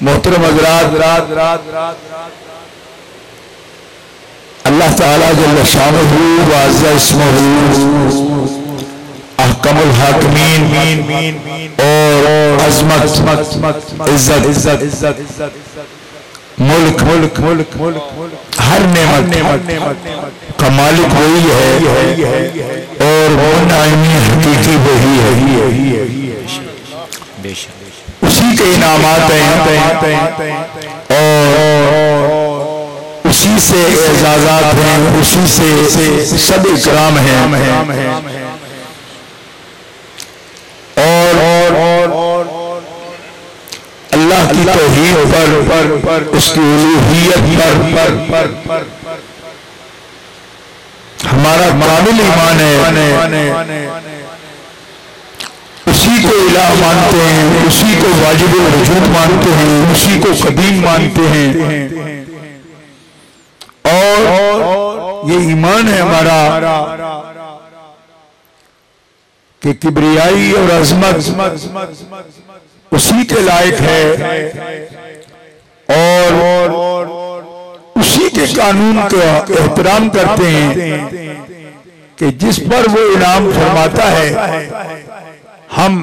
मोहतरम हज़रात, अल्लाह ताला जल्ल शानुहु व अज़्ज़ा इस्मुहु अहकमुल हाकिमीन और अज़मत इज़्ज़त मुल्क हर नेमत का मालिक वही है और मुनाइमी हकीकी वही है। उसी के इनामात हैं और उसी से एजाज़ात हैं, उसी से सब इकराम हैं और अल्लाह की तौहीद पर उसकी उलूहियत पर हमारा कामिल ईमान है। उसी को इलाह मानते हैं, उसी को वाजिबुल वजूद मानते हैं, उसी को कदीम मानते हैं और ये ईमान है हमारा कि किब्रियाई और अज़मत उसी के लायक है और उसी के कानून का एहतराम करते हैं कि जिस पर वो इनाम फरमाता है हम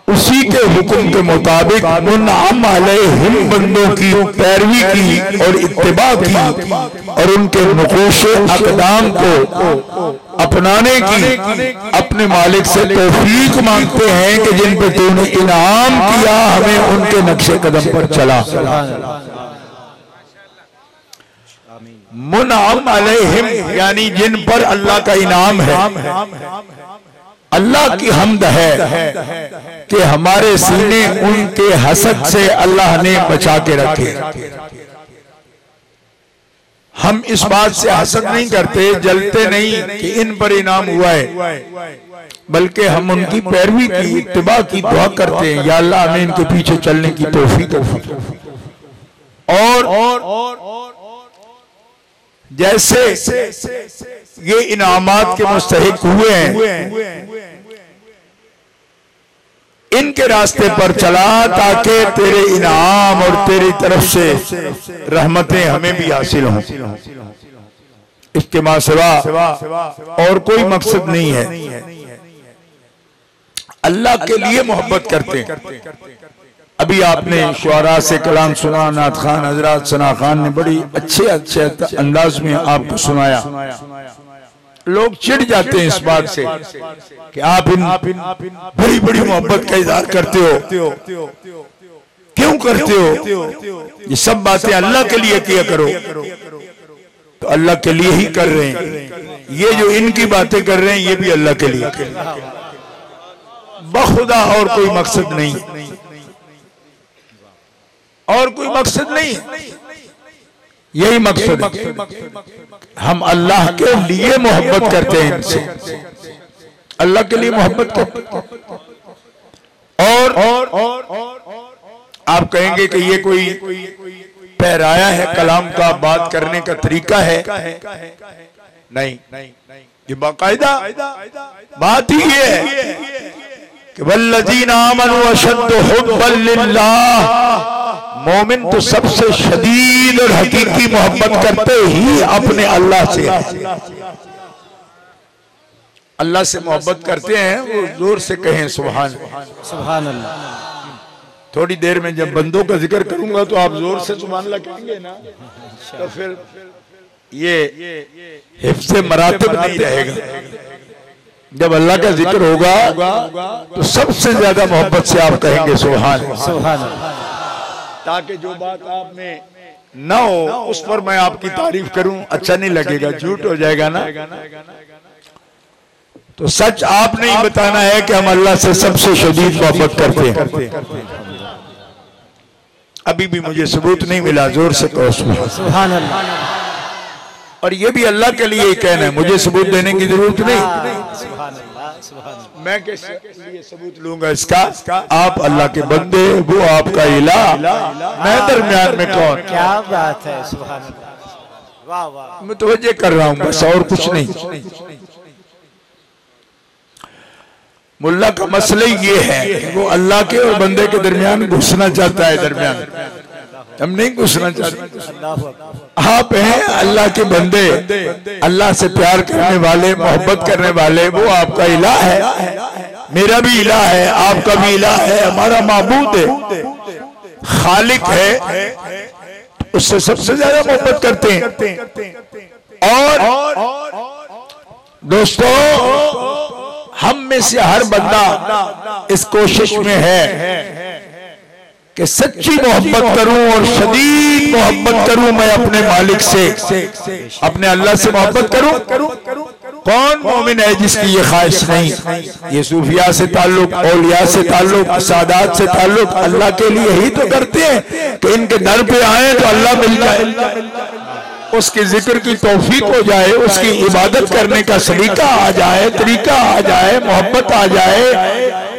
उसी के हुक्म के मुताबिक मुनअम अलैहिम बंदों की पैरवी की और इत्तिबा की और उनके नुकूश अक़दाम को अपनाने की अपने मालिक से तौफीक मांगते हैं कि जिन पे तूने इनाम किया हमें उनके नक्शे कदम पर चला। मुनअम अलैहिम यानी जिन पर अल्लाह का इनाम है। अल्लाह की हम्द है कि हमारे सीने उनके हसद से अल्लाह ने बचा के रखे। हम इस बात से हसद नहीं करते, जलते नहीं कि इन पर इनाम हुआ है, बल्कि हम उनकी पैरवी की इत्तिबा की दुआ करते हैं, या अल्लाह हमें इनके पीछे चलने की तौफीक और जैसे ये इनामात के मुस्तहिक हुए हैं इनके रास्ते पर चला ताकि तेरे इनाम और तेरी तरफ से रहमतें हमें भी हासिल हों। इसके मां सिवा और कोई मकसद नहीं है। अल्लाह के लिए मोहब्बत करते हैं। अभी आपने शुआरा से कलाम सुना, नात खान हजरत सना खान ने बड़ी अच्छे अंदाज में आपको सुनाया। लोग चिढ़ जाते हैं इस बात से कि आप इन बड़ी बड़ी मोहब्बत का इज़हार करते हो, क्यों करते हो? ये सब बातें अल्लाह के लिए किया करो। तो अल्लाह के लिए ही कर रहे हैं। ये जो इनकी बातें कर रहे हैं ये भी अल्लाह के लिए, बखुदा और कोई मकसद नहीं, और कोई मकसद नहीं, यही मकसद है। हम अल्लाह के लिए मोहब्बत करते हैं इनसे, अल्लाह के लिए मोहब्बत करते हैं। और आप कहेंगे कि ये कोई पहराया है कलाम का, बात करने का तरीका है। नहीं, ये बाकायदा बात ही ये है कि वल्लज़ीना आमनू अशद्दु हुब्बन लिल्लाह, मोमिन तो सबसे शदीद और हकीकी मोहब्बत करते ही अपने अल्लाह से है। अल्लाह से मोहब्बत करते हैं वो जोर से कहें सुभान अल्लाह। थोड़ी देर में जब बंदों का जिक्र करूंगा तो आप जोर से सुभान अल्लाह कहेंगे ना, तो फिर ये हिफ्ज़े मरातिब नहीं रहेगा। जब अल्लाह का जिक्र होगा तो सबसे ज्यादा मोहब्बत से आप कहेंगे सुभान अल्लाह, ताकि जो बात आप में ना हो उस पर मैं आपकी तारीफ करूं, अच्छा नहीं लगेगा, झूठ हो जाएगा ना। तो सच आपने ही बताना है कि हम अल्लाह से सबसे शदीद मोहब्बत करते हैं। अभी भी मुझे सबूत नहीं मिला, जोर से कहो सुभान अल्लाह। और ये भी अल्लाह के लिए कहना है, मुझे सबूत देने की जरूरत नहीं। मैं कैसे लिए सबूत लूंगा इसका? आप अल्लाह के बंदे, वो आपका इलाह, मैं दरमियान में कौन? क्या बात है, सुभान अल्लाह, वाह वाह। मैं तवज्जो कर रहा हूं बस, और कुछ नहीं। मुल्ला का मसला ये है, वो अल्लाह के और बंदे के दरमियान घुसना चाहता है, दरमियान हम नहीं घुसना चाहते। अल्लाह आप हैं अल्लाह के बंदे, अल्लाह से प्यार करने वाले, मोहब्बत करने वाले, वो आपका इलाह है, मेरा भी इलाह है, आपका भी इलाह है, हमारा माबूद है, खालिक है, उससे सबसे ज्यादा मोहब्बत करते हैं। और दोस्तों, हम में से हर बंदा इस कोशिश में है कि सच्ची मोहब्बत करूं और शदीद मोहब्बत करूं मैं अपने मालिक से, अपने अल्लाह से मोहब्बत करूं। कौन मोमिन है जिसकी ये ख्वाहिश नहीं? ये सूफिया से ताल्लुक, औलिया से ताल्लुक, सादात से ताल्लुक अल्लाह के लिए ही तो करते हैं कि इनके दर पे आए तो अल्लाह मिल जाए, उसके जिक्र की तौफीक हो जाए, उसकी इबादत करने का सलीका आ जाए, तरीका आ जाए, मोहब्बत आ जाए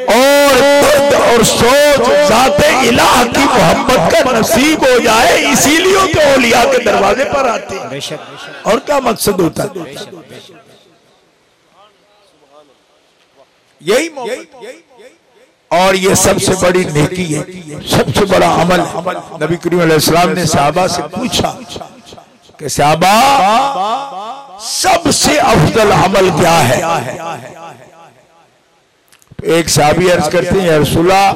और सोच जाते इलाह की मोहब्बत का नसीब हो जाए। इसीलिए तो औलिया के दरवाजे पर आते हैं। और क्या मकसद होता है? यही मोहब्बत। और ये सबसे बड़ी नेकी है, सबसे बड़ा अमल है। नबी करीम अलैहि सलाम ने सहाबा से पूछा कि सहाबा, सबसे अफजल अमल क्या है? एक सहाबी अर्ज करते हैं, या रसूलल्लाह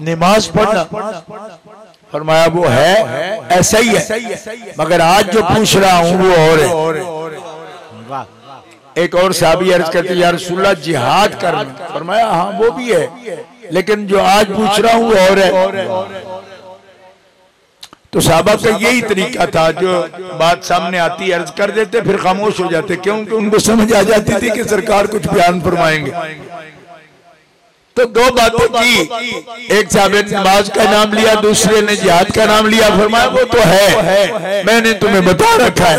नमाज पढ़ना। फरमाया वो है, ऐसा ही है, मगर आज जो पूछ रहा हूं वो और है। एक और सहाबी अर्ज करते हैं, या रसूलल्लाह जिहाद करना। फरमाया हाँ वो भी है, लेकिन जो आज पूछ रहा हूं वो और है। तो सहाबा का यही तरीका था, जो बात सामने आती अर्ज कर देते, फिर खामोश हो जाते, क्योंकि उनको समझ आ जाती थी कि सरकार कुछ बयान फरमाएंगे। तो दो बातें की, एक साहबे ने नमाज का नाम लिया, दूसरे ने जिहाद का नाम लिया। फरमाया वो तो है, मैंने तुम्हें बता रखा है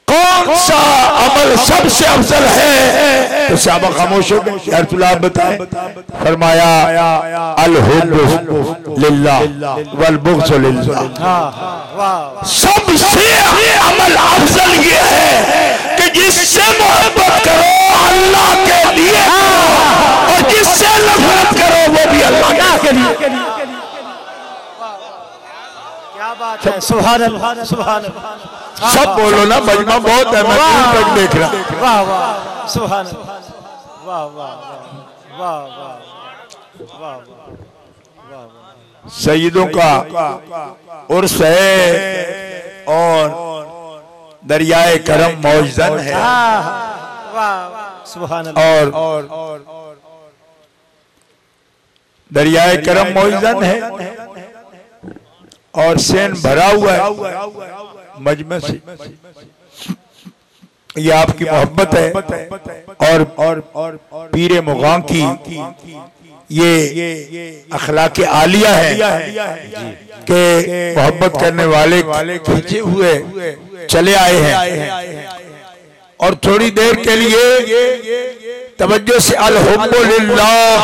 कौन सा अमल सबसे अफजल है। तो सहाबा खामोश हो गए। या रसूल अल्लाह बताएं। फरमाया अल हुब्बु लिल्लाह वल बुग़्ज़ु लिल्लाह। सबसे अमल अफजल ये है कि जिससे मोहब्बत करो अल्लाह के लिए, और जिससे नफरत करो वो भी अल्लाह के लिए। क्या बात है, सुभान अल्लाह, सुभान अल्लाह। सब बोलो ना, मजमा बहुत है, मैं दूर तक देख रहा। वाह वाह, सुभान अल्लाह, वाह वाह वाह वाह वाह वाह। सईदों का उर्स है और दरियाए करम मौजदन है। वाह, सुभान अल्लाह। और दरियाए करम मौजदन है और सेन भरा हुआ है मजमे से। ये आपकी मोहब्बत है। और पीरे मुगां की ये अखलाक आलिया है कि मोहब्बत करने वाले खींचे हुए चले आए हैं। और थोड़ी देर के लिए तवज्जो से अल हुब्बु लिल्लाह,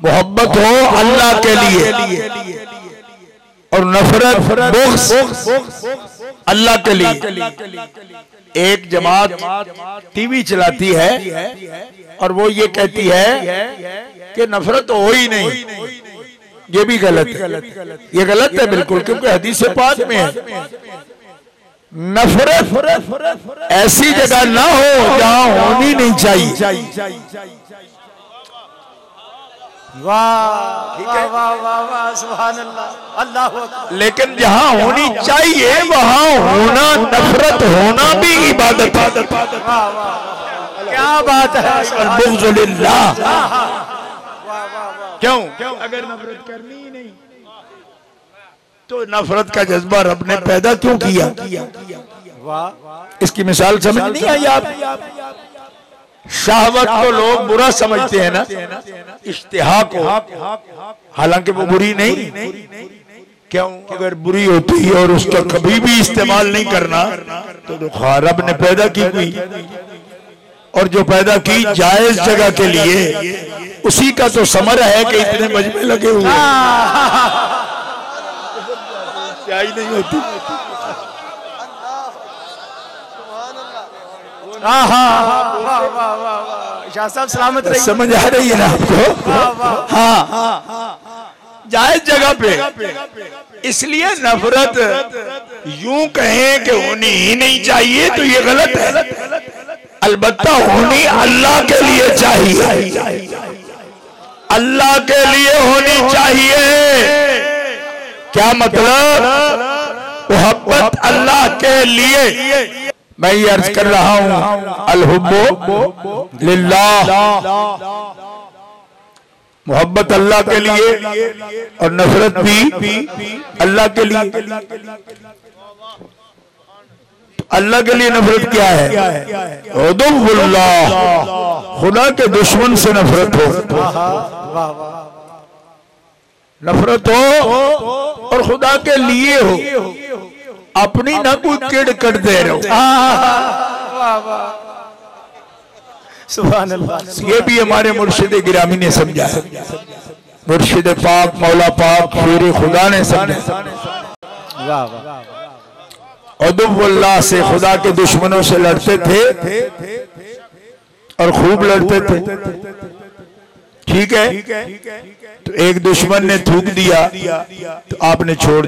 मोहब्बत हो अल्लाह के लिए, और नफरत बुग़्ज़ अल्लाह के लिए। एक जमात टीवी चलाती है और वो ये कहती है कि नफरत हो ही नहीं। ये भी गलत है, ये गलत है बिल्कुल, क्योंकि हदीस पाक में है नफरत ऐसी जगह ना हो जहां होनी नहीं चाहिए। वाह वाह वाह वाह वाह, सुभान अल्लाह, अल्लाह अकबर। लेकिन जहां होनी चाहिए वहां होना, नफरत होना भी इबादत है। वाह वाह, क्या बात है। बुग़्ज़ु लिल्लाह। क्यों? अगर नफरत करनी ही नहीं तो नफरत का जज्बा रब ने पैदा क्यों किया? वाह, इसकी मिसाल समझ नहीं आई आप? शहवत को लोग बुरा समझते हैं ना, इश्तिहा को, हालांकि वो बुरी नहीं। क्यों? अगर बुरी होती है और उसका कभी भी इस्तेमाल नहीं करना तो रब ने पैदा की हुई, और जो पैदा की जायज जगह के लिए, उसी का तो समर है कि इतने मजमे लगे हुए क्या ही नहीं होती। शाह साहब सलामत रहिए। समझ आ रही है ना आपको? हाँ। जायज जगह पे। इसलिए नफरत यूं कहें कि होनी ही नहीं चाहिए तो ये गलत है। अलबत्ता होनी अल्लाह के लिए चाहिए, अल्लाह के लिए होनी चाहिए। क्या मतलब? मोहब्बत अल्लाह के लिए। मैं ये अर्ज कर रहा हूं, अल हुब्बु लिल्लाह, मोहब्बत अल्लाह के लिए और नफरत भी अल्लाह के लिए। अल्लाह के लिए नफरत क्या है? उदुव्वुल्लाह, खुदा के दुश्मन से नफरत हो, नफरत हो और खुदा के लिए हो, अपनी ना कोई किड़ कर दे रहो। सुभान अल्लाह। ये भी हमारे मुर्शिद गिरामी ने समझा है, मुर्शिद पाक मौला पाक शेर खुदा ने समझा। उदुव्वुल्लाह से खुदा के दुश्मनों से लड़ते थे और खूब लड़ते थे। ठीक है, तो एक दुश्मन ने थूक दिया तो आपने छोड़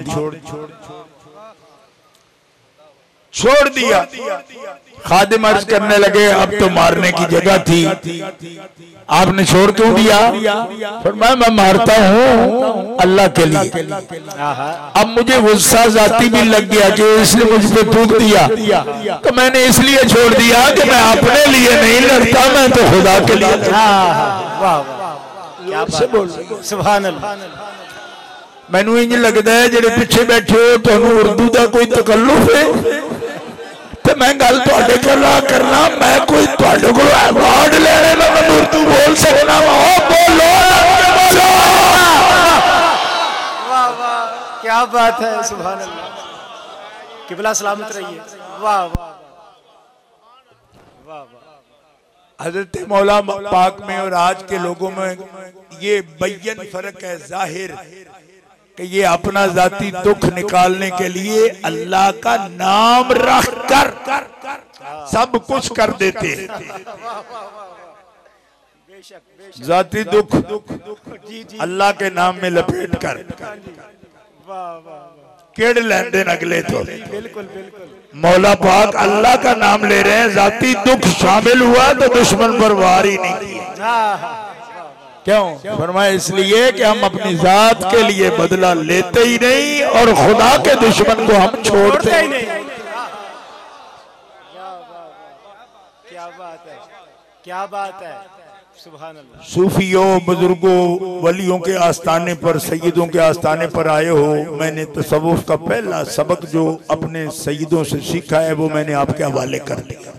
दिया। खादिम अर्ज करने लगे अब तो मारने की जगह थी, आपने छोड़ क्यों दिया? फरमाया मैं मारता हूँ अल्लाह के लिए। अब मुझे गुस्सा जाती भी लग गया कि इसने मुझ पे थूक दिया, तो मैंने इसलिए छोड़ दिया कि मैं अपने लिए नहीं लड़ता, मैं तो खुदा के लिए। सुभान अल्लाह। मैनू इंज लगता है जेडे पिछे बैठे हो तुहानू उर्दू का कोई तकल्लुफ है तो मैं गल तुहाडे करना, मैं कोई तुहाडे कोलों अवार्ड लेने में मैं उर्दू बोल सकना। बोलो वाह वाह, क्या बात है। सुभान अल्लाह, किबला सलामत रहिए। वाह वाह वाह वाह। हजरत मौला पाक में और आज के लोगों में ये बय्यन फर्क है जाहिर कि ये अपना जाती दुख निकालने के लिए अल्लाह का नाम रख कर सब कुछ कर देते हैं। जाती दुख अल्लाह के नाम में लपेट कर केड़ लेंदे अगले तो। मौला पाक अल्लाह का नाम ले रहे हैं, जाती दुख शामिल हुआ तो दुश्मन पर वार ही नहीं किया। क्यों? फरमाया इसलिए कि हम अपनी जात के लिए बदला लेते ही नहीं और खुदा के दुश्मन को हम छोड़ते ही नहीं। क्या बात है, क्या बात है। सुभान अल्लाह। सूफियों, बुजुर्गों, वलियों के आस्थाने पर, सैयदों के आस्थाने पर आए हो। मैंने तसव्वुफ का पहला सबक जो अपने सैयदों से सीखा है वो मैंने आपके हवाले कर दिया।